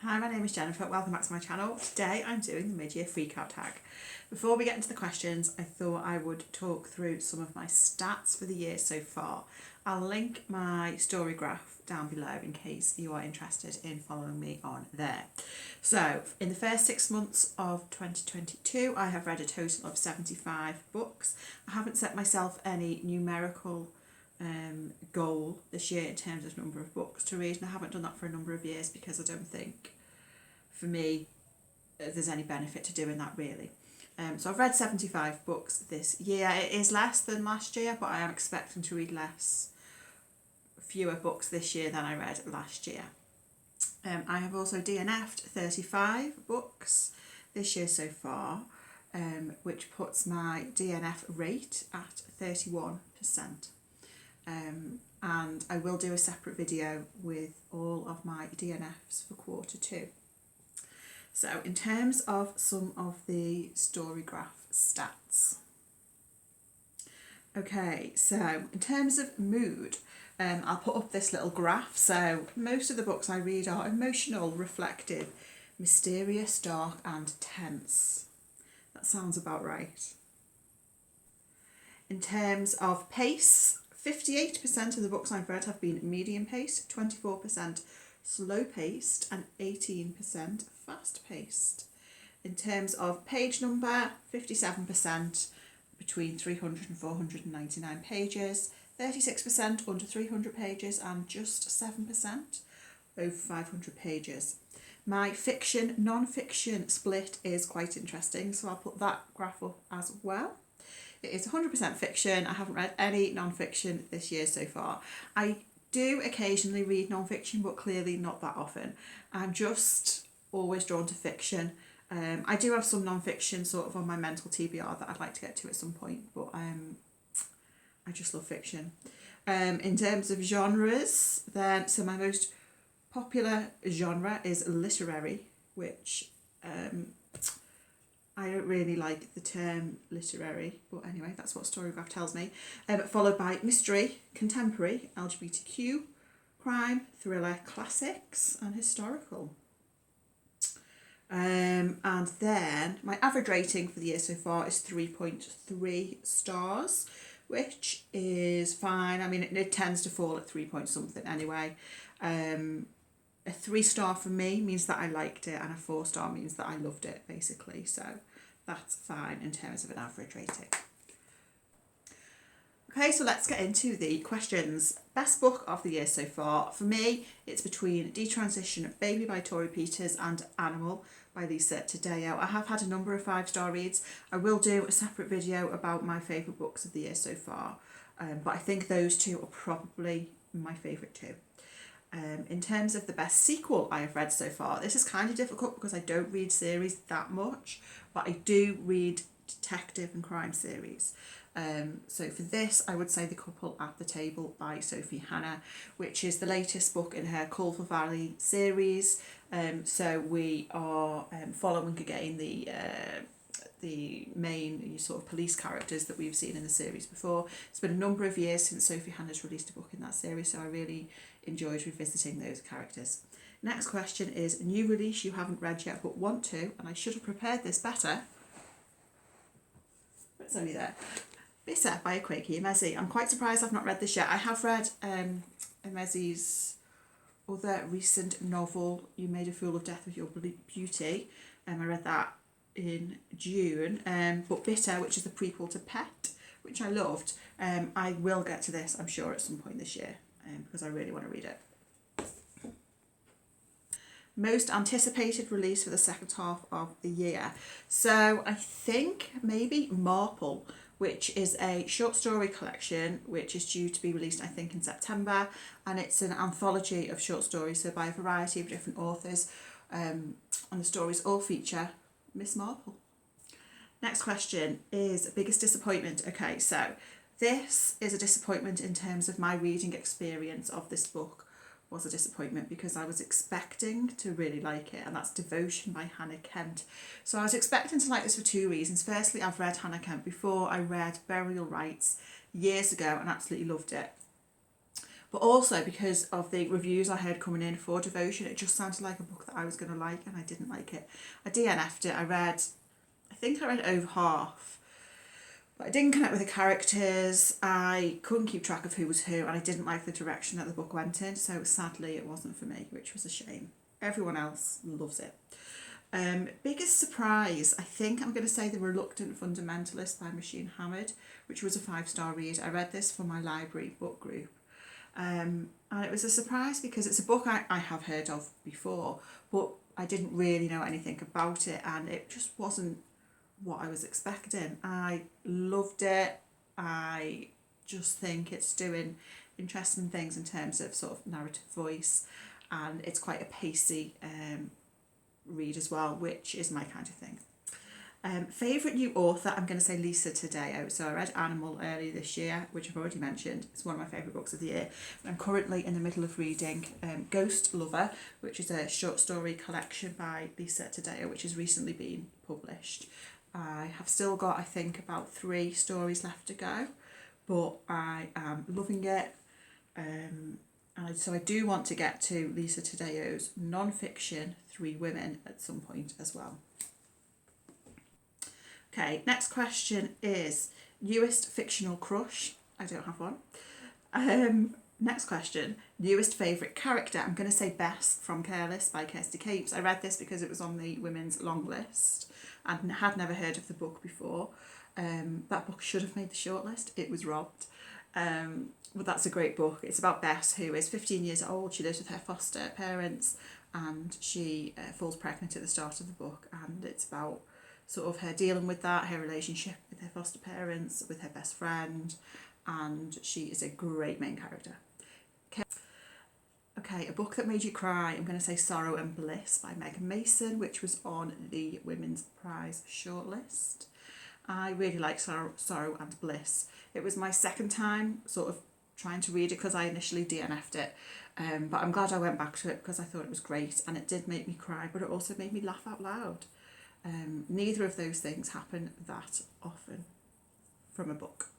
Hi, my name is Jennifer. Welcome back to my channel. Today I'm doing the mid-year freakout tag. Before we get into the questions, I thought I would talk through some of my stats for the year so far. I'll link my story graph down below in case you are interested in following me on there. So, in the first 6 months of 2022, I have read a total of 75 books. I haven't set myself any numerical goal this year in terms of number of books to read, and I haven't done that for a number of years because I don't think for me there's any benefit to doing that really. So I've read 75 books this year. It is less than last year, but I am expecting to read fewer books this year than I read last year. I have also DNF'd 35 books this year so far, which puts my DNF rate at 31%. And I will do a separate video with all of my DNFs for quarter 2. So in terms of some of the story graph stats. Okay, so in terms of mood, I'll put up this little graph. So most of the books I read are emotional, reflective, mysterious, dark and tense. That sounds about right. In terms of pace, 58% of the books I've read have been medium paced, 24% slow paced and 18% fast paced. In terms of page number, 57% between 300 and 499 pages, 36% under 300 pages and just 7% over 500 pages. My fiction, non-fiction split is quite interesting, so I'll put that graph up as well. It is 100% fiction. I haven't read any non-fiction this year so far. I do occasionally read non-fiction, but clearly not that often. I'm just always drawn to fiction. I do have some non-fiction sort of on my mental TBR that I'd like to get to at some point, but I just love fiction. In terms of genres, then, so my most popular genre is literary, which I don't really like the term literary, but anyway, that's what Storygraph tells me. Followed by mystery, contemporary, LGBTQ, crime, thriller, classics, and historical. And then my average rating for the year so far is 3.3 stars, which is fine. I mean, it tends to fall at 3 point something anyway. A 3-star for me means that I liked it, and a 4-star means that I loved it, basically. So that's fine in terms of an average rating. Okay, so let's get into the questions. Best book of the year so far. For me, it's between Detransition, Baby by Torrey Peters and Animal by Taddeo. I have had a number of 5-star reads. I will do a separate video about my favourite books of the year so far, but I think those two are probably my favourite two. In terms of the best sequel I have read so far, this is kind of difficult because I don't read series that much, but I do read detective and crime series. So for this, I would say The Couple at the Table by Sophie Hannah, which is the latest book in her Call for Valley series. So we are following again the main sort of police characters that we've seen in the series before. It's been a number of years since Sophie Hannah's released a book in that series, so I really enjoyed revisiting those characters. Next question is a new release you haven't read yet but want to, and I should have prepared this better. It's only there. Bitter by Akwaeke, Emezi. I'm quite surprised I've not read this yet. I have read Emezi's other recent novel, You Made a Fool of Death with Your Beauty. I read that in June, but Bitter, which is the prequel to Pet, which I loved, I will get to this, I'm sure, at some point this year, because I really want to read it. Most anticipated release for the second half of the year. So I think maybe Marple, which is a short story collection which is due to be released, I think, in September, and it's an anthology of short stories, so by a variety of different authors, and the stories all feature Miss Marple. Next question is biggest disappointment. Okay, so this is a disappointment in terms of my reading experience of this book was a disappointment because I was expecting to really like it, and that's Devotion by Hannah Kent. So I was expecting to like this for 2 reasons. Firstly, I've read Hannah Kent before. I read Burial Rites years ago and absolutely loved it. But also because of the reviews I heard coming in for Devotion, it just sounded like a book that I was going to like, and I didn't like it. I DNF'd it. I think I read over half, but I didn't connect with the characters. I couldn't keep track of who was who, and I didn't like the direction that the book went in, so sadly it wasn't for me, which was a shame. Everyone else loves it. Biggest surprise, I think I'm going to say The Reluctant Fundamentalist by Hamid, which was a 5-star read. I read this for my library book group. And it was a surprise because it's a book I have heard of before, but I didn't really know anything about it, and it just wasn't what I was expecting. I loved it. I just think it's doing interesting things in terms of sort of narrative voice, and it's quite a pacey read as well, which is my kind of thing. Favourite new author, I'm going to say Lisa Taddeo. So I read Animal earlier this year, which I've already mentioned. It's one of my favourite books of the year. I'm currently in the middle of reading Ghost Lover, which is a short story collection by Lisa Taddeo, which has recently been published. I have still got, I think, about 3 stories left to go, but I am loving it. So I do want to get to Lisa Taddeo's non-fiction 3 Women at some point as well. Okay, next question is newest fictional crush. I don't have one. Next question, newest favourite character. I'm going to say Bess from Careless by Kirsty. I read this because it was on the women's long list and had never heard of the book before. That book should have made the shortlist. It was robbed. But that's a great book. It's about Bess, who is 15 years old. She lives with her foster parents, and she falls pregnant at the start of the book, and it's about sort of her dealing with that, her relationship with her foster parents, with her best friend, and she is a great main character. Okay, a book that made you cry. I'm going to say Sorrow and Bliss by Megan Mason, which was on the Women's Prize shortlist. I really like Sorrow and Bliss. It was my second time sort of trying to read it because I initially DNF'd it, but I'm glad I went back to it because I thought it was great, and it did make me cry, but it also made me laugh out loud. Neither of those things happen that often from a book.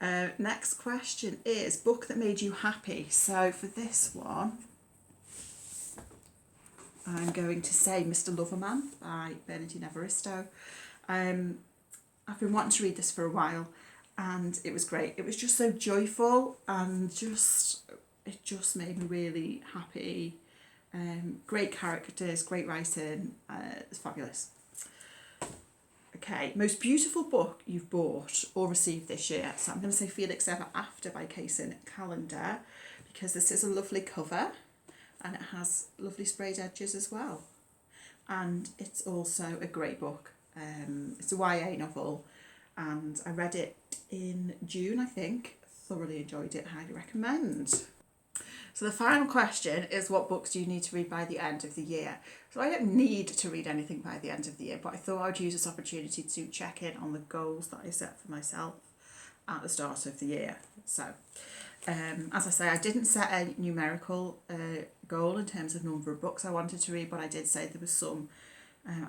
Next question is book that made you happy. So for this one, I'm going to say Mr. Loverman by Bernardine Evaristo. I've been wanting to read this for a while, and it was great. It was just so joyful, and it just made me really happy. Great characters, great writing. It's fabulous. Okay, most beautiful book you've bought or received this year. So I'm going to say Felix Ever After by Kacen, Callender, because this is a lovely cover and it has lovely sprayed edges as well. And it's also a great book. It's a YA novel, and I read it in June, I think. Thoroughly enjoyed it, highly recommend. So the final question is, what books do you need to read by the end of the year? So I don't need to read anything by the end of the year, but I thought I would use this opportunity to check in on the goals that I set for myself at the start of the year. So, as I say, I didn't set a numerical goal in terms of number of books I wanted to read, but I did say there was some.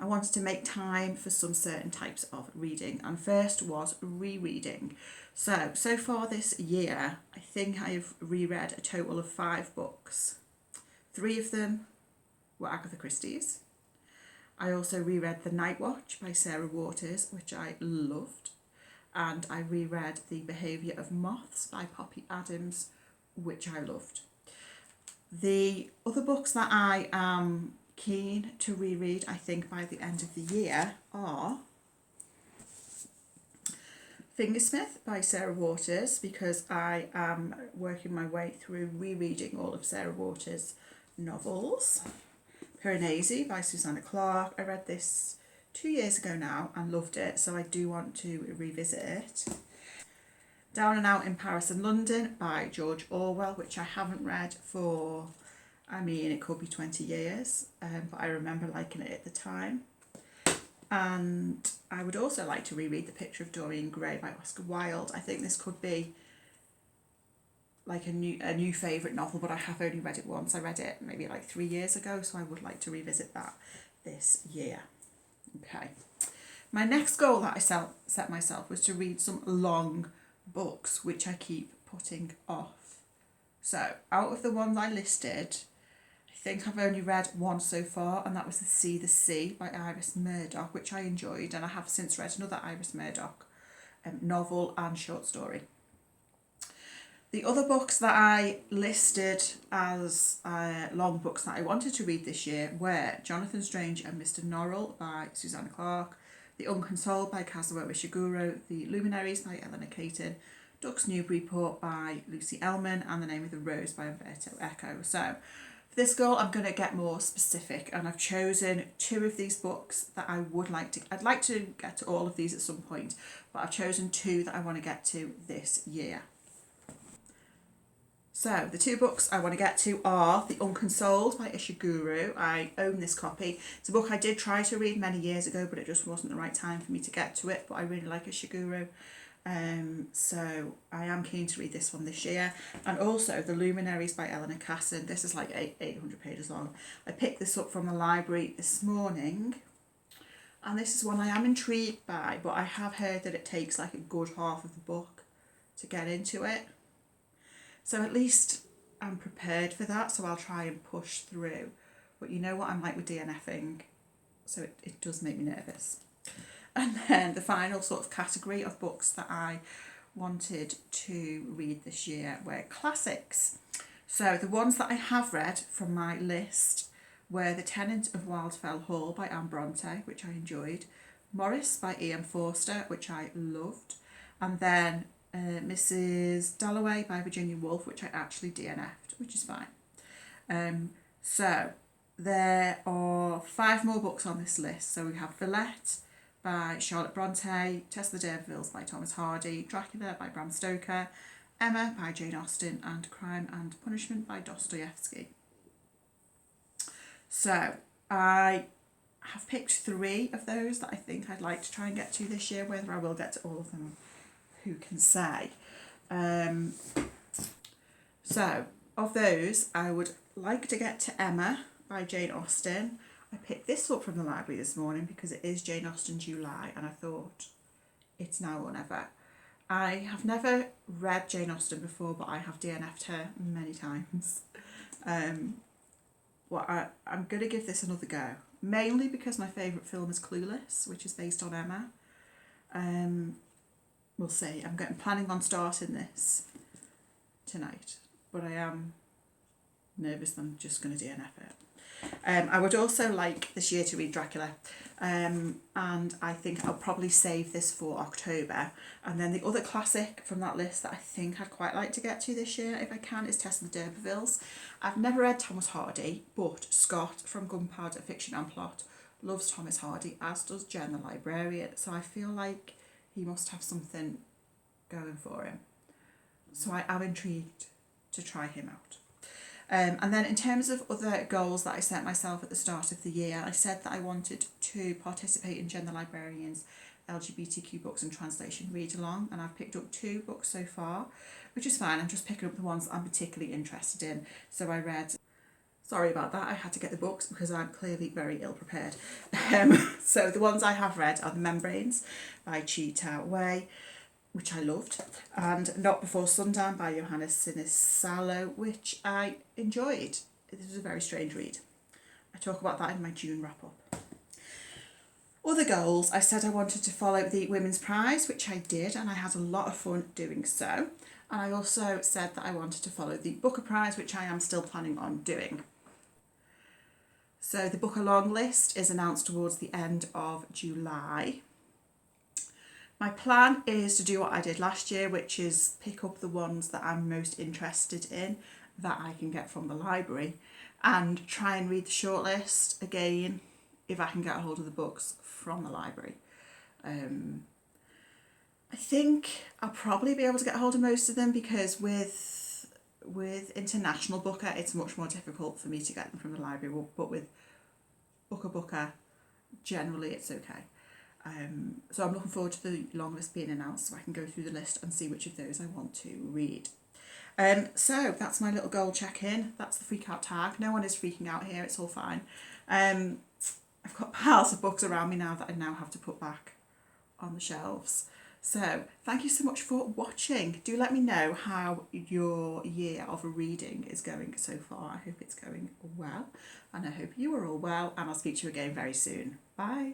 I wanted to make time for some certain types of reading, and first was rereading. So far this year, I think I've reread a total of 5 books. 3 of them were Agatha Christie's. I also reread The Night Watch by Sarah Waters, which I loved. And I reread The Behaviour of Moths by Poppy Adams, which I loved. The other books that I am keen to reread, I think, by the end of the year are Fingersmith by Sarah Waters, because I am working my way through rereading all of Sarah Waters' novels. Emezi by Susanna Clarke. I read this 2 years ago now and loved it, so I do want to revisit it. Down and Out in Paris and London by George Orwell, which I haven't read for, it could be 20 years, but I remember liking it at the time. And I would also like to reread The Picture of Dorian Gray by Oscar Wilde. I think this could be like a new favourite novel, but I have only read it once. I read it maybe like 3 years ago, so I would like to revisit that this year. Okay. My next goal that I set myself was to read some long books, which I keep putting off. So out of the ones I listed, I think I've only read one so far, and that was the Sea by Iris Murdoch, which I enjoyed, and I have since read another Iris Murdoch novel and short story. The other books that I listed as long books that I wanted to read this year were Jonathan Strange and Mr. Norrell by Susanna Clarke, The Unconsoled by Kazuo Ishiguro, The Luminaries by Eleanor Caton, Ducks Newburyport by Lucy Ellman, and The Name of the Rose by Umberto Eco. So for this goal, I'm going to get more specific, and I've chosen 2 of these books that I would like to... I'd like to get to all of these at some point, but I've chosen 2 that I want to get to this year. So the 2 books I want to get to are The Unconsoled by Ishiguro. I own this copy. It's a book I did try to read many years ago, but it just wasn't the right time for me to get to it, but I really like Ishiguro. So I am keen to read this one this year. And also The Luminaries by Eleanor Kacen. This is like 800 pages long. I picked this up from the library this morning, and this is one I am intrigued by, but I have heard that it takes like a good half of the book to get into it. So at least I'm prepared for that, so I'll try and push through. But you know what I'm like with DNFing, so it does make me nervous. And then the final sort of category of books that I wanted to read this year were classics. So the ones that I have read from my list were The Tenant of Wildfell Hall by Anne Bronte, which I enjoyed, Morris by Ian Forster, which I loved, and then Mrs. Dalloway by Virginia Woolf, which I actually DNF'd, which is fine. So there are 5 more books on this list. So we have Villette by Charlotte Bronte, Tess of the D'Urbervilles by Thomas Hardy, Dracula by Bram Stoker, Emma by Jane Austen, and Crime and Punishment by Dostoevsky. So I have picked 3 of those that I think I'd like to try and get to this year. Whether I will get to all of them, who can say? So of those, I would like to get to Emma by Jane Austen. I picked this up from the library this morning because it is Jane Austen July, and I thought it's now or never. I have never read Jane Austen before, but I have DNF'd her many times. I'm going to give this another go, mainly because my favourite film is Clueless, which is based on Emma. We'll see. I'm planning on starting this tonight, but I am nervous that I'm just going to DNF it. I would also like this year to read Dracula, and I think I'll probably save this for October. And then the other classic from that list that I think I'd quite like to get to this year, if I can, is Tess of the D'Urbervilles. I've never read Thomas Hardy, but Scott from Gunpowder Fiction and Plot loves Thomas Hardy, as does Jen the librarian, so I feel like he must have something going for him. So I am intrigued to try him out. And then in terms of other goals that I set myself at the start of the year, I said that I wanted to participate in Jen the Librarian's LGBTQ books and translation read along, and I've picked up 2 books so far, which is fine. I'm just picking up the ones that I'm particularly interested in. So I read... Sorry about that, I had to get the books because I'm clearly very ill prepared. So the ones I have read are The Membranes by Chi Tao Wei, which I loved, and Not Before Sundown by Johannes Sinisalo, which I enjoyed. It was a very strange read. I talk about that in my June wrap-up. Other goals, I said I wanted to follow the Women's Prize, which I did, and I had a lot of fun doing so. And I also said that I wanted to follow the Booker Prize, which I am still planning on doing. So the Booker long list is announced towards the end of July. My plan is to do what I did last year, which is pick up the ones that I'm most interested in that I can get from the library and try and read the shortlist again if I can get a hold of the books from the library. I think I'll probably be able to get a hold of most of them because with International Booker it's much more difficult for me to get them from the library, but with Booker generally it's okay. So I'm looking forward to the long list being announced so I can go through the list and see which of those I want to read. So that's my little goal check-in. That's the freak out tag. No one is freaking out here, it's all fine. I've got piles of books around me now that I now have to put back on the shelves. So thank you so much for watching. Do let me know how your year of reading is going so far. I hope it's going well, and I hope you are all well, and I'll speak to you again very soon. Bye.